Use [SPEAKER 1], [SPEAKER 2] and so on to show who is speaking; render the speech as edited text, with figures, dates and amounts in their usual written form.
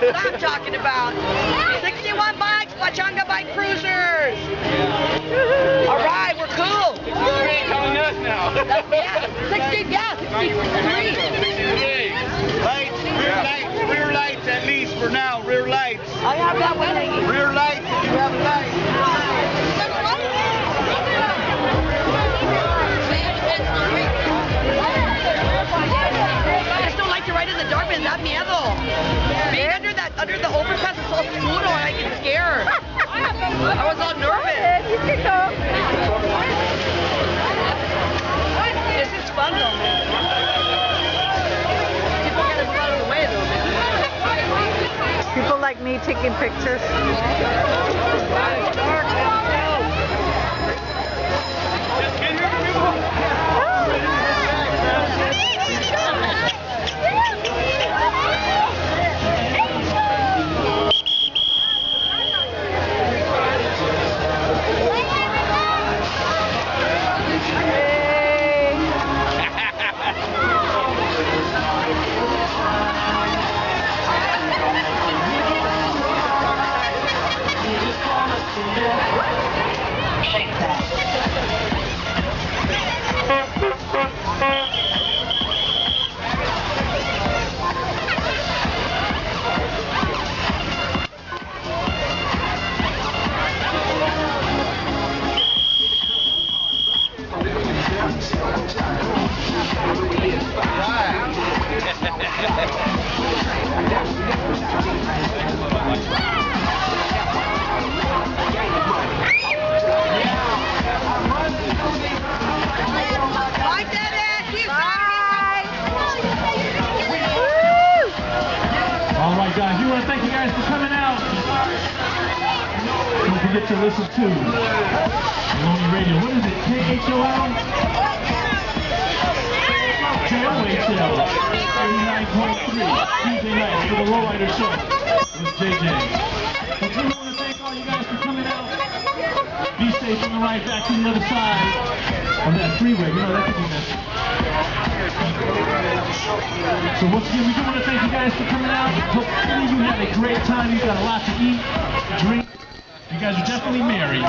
[SPEAKER 1] What I'm talking about. 61 bikes, Pachanga Bike Cruisers. All right, we're cool.
[SPEAKER 2] 63 calling us now.
[SPEAKER 1] Yeah, 63.
[SPEAKER 2] Rear lights at least for now. Rear lights.
[SPEAKER 1] I have that one hanging.
[SPEAKER 2] Rear lights if you have a light.
[SPEAKER 1] I just don't like to ride in the dark, man. That miedo. Being under the overpass is so oscuro and I get scared. I was all nervous.
[SPEAKER 3] You can go.
[SPEAKER 1] This is fun though, man. People gotta move out of the way though, man.
[SPEAKER 3] People like me taking pictures.
[SPEAKER 1] It's dark, man.
[SPEAKER 4] Alright guys, we want to thank you guys for coming out. Don't forget to listen to Lonely Radio. What is it? KHOL? KOHL 89.3 Tuesday night for the Lowrider Show with JJ. But we want to thank all you guys for coming out. Be safe on the ride back to the other side of that freeway. You know that could be messy. So once again, we do want to thank you guys for coming out. Hopefully you had a great time. You got a lot to eat, drink. You guys are definitely merry.